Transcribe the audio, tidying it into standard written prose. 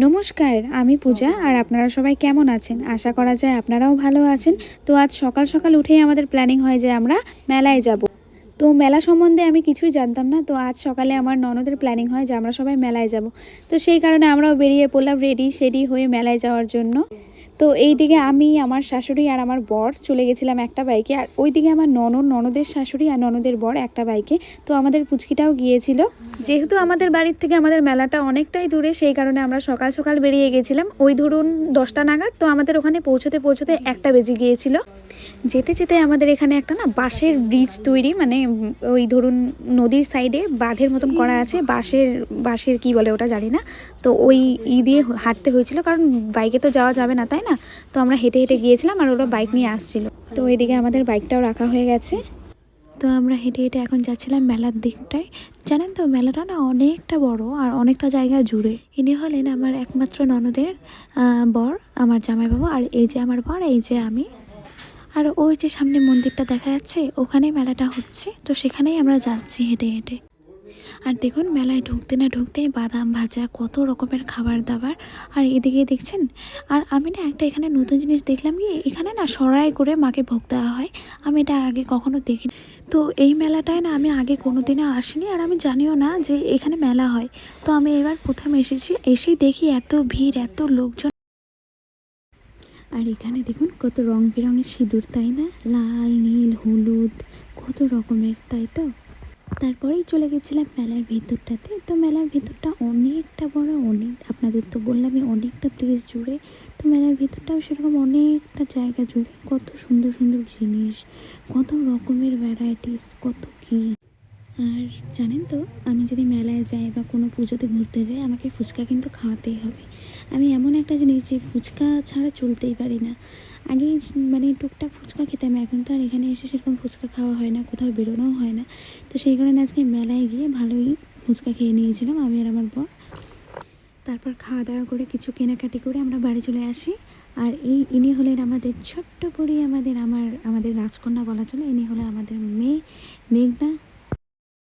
নমস্কার, আমি পূজা। আর আপনারা সবাই কেমন আছেন? আশা করা যায় আপনারাও ভালো আছেন। তো আজ সকাল সকাল উঠেই আমাদের প্ল্যানিং হয় যে আমরা মেলায় যাব। তো মেলা সম্বন্ধে আমি কিছুই জানতাম না। তো আজ সকালে আমার ননদের প্ল্যানিং হয় যে আমরা সবাই মেলায় যাব। তো সেই কারণে আমরাও বেরিয়ে পড়লাম রেডি সেডি হয়ে মেলায় যাওয়ার জন্য। তো এই দিকে আমি, আমার শাশুড়ি আর আমার বর চলে গেছিলাম একটা বাইকে, আর ওই দিকে আমার ননদের শাশুড়ি আর ননদের বর একটা বাইকে। তো আমাদের পুচকিটাও গিয়েছিল। যেহেতু আমাদের বাড়ির থেকে আমাদের মেলাটা অনেকটাই দূরে, সেই কারণে আমরা সকাল সকাল বেরিয়ে গেছিলাম। ওই ধরুন 10টা নাগাদ। তো আমাদের ওখানে পৌঁছতে পৌঁছতে 1টা বেজে গিয়েছিল। যেতে যেতে আমাদের এখানে একটা না বাঁশের ব্রিজ তৈরি, মানে ওই ধরুন নদীর সাইডে বাঁধের মতন করা আছে, বাঁশের কি বলে ওটা জানি না। তো ওই দিয়ে হাঁটতে হয়েছিল, কারণ বাইকে তো যাওয়া যাবে না, তাই না? তো আমরা হেঁটে হেঁটে গিয়েছিলাম আর ওরা বাইক নিয়ে আসছিল। তো ওইদিকে আমাদের বাইকটাও রাখা হয়ে গেছে। তো আমরা হেঁটে হেঁটে এখন যাচ্ছিলাম মেলার দিকটায়। জানেন তো, মেলাটা না অনেকটা বড় আর অনেকটা জায়গা জুড়ে। ইনি হলেন আমার একমাত্র ননদের বর, আমার জামাইবাবু। আর এই যে আমার বর, এই যে আমি। আর ওই যে সামনে মন্দিরটা দেখা যাচ্ছে, ওখানে মেলাটা হচ্ছে। তো সেখানেই আমরা যাচ্ছি হেঁটে হেঁটে। আর দেখুন, মেলায় ঢুকতে না ঢুকতেই বাদাম ভাজা, কত রকমের খাবার দাবার। আর এদিকে দেখছেন, আর আমি না একটা এখানে নতুন জিনিস দেখলাম, কি এখানে না সরাই করে মাকে ভোগ দেওয়া হয়। আমি এটা আগে কখনো দেখিনি। তো এই মেলাটায় না আমি আগে কোনো দিনও আসিনি, আর আমি জানিও না যে এখানে মেলা হয়। তো আমি এবার প্রথম এসেছি, এসেই দেখি এত ভিড়, এত লোকজন। আর এখানে দেখুন কত রং বেরঙের সিঁদুর, তাই না? লাল, নীল, হলুদ, কত রকমের, তাই তো? তারপরেই চলে গেছিলাম মেলার ভেতরটাতে। তো মেলার ভেতরটা অনেকটা বড়, অনেক, আপনাদের তো বললামই, অনেকটা প্লেস জুড়ে। তো মেলার ভেতরটাও সেরকম অনেকটা জায়গা জুড়ে, কত সুন্দর সুন্দর জিনিস, কত রকমের ভ্যারাইটিস, কত কী। আর জানেন তো, আমি যদি মেলায় যাই বা কোনো পুজোতে ঘুরতে যাই, আমাকে ফুচকা কিন্তু খাওয়াতেই হবে। আমি এমন একটা জিনিস যে ফুচকা ছাড়া চলতেই পারি না। আগে মানে টুকটাক ফুচকা খেতাম, এখন তো আর এখানে এসে সেরকম ফুচকা খাওয়া হয় না, কোথাও বেরোনোও হয় না। তো সেই কারণে আজকে মেলায় গিয়ে ভালোই ফুচকা খেয়ে নিয়েছিলাম আমি আর আমার বর। তারপর খাওয়া দাওয়া করে কিছু কেনাকাটি করে আমরা বাড়ি চলে আসি। আর ইনি হলেন আমাদের ছোট্ট পরি, আমাদের রাজকন্যা বলা চলে। ইনি হলো আমাদের মেয়ে মেঘনা।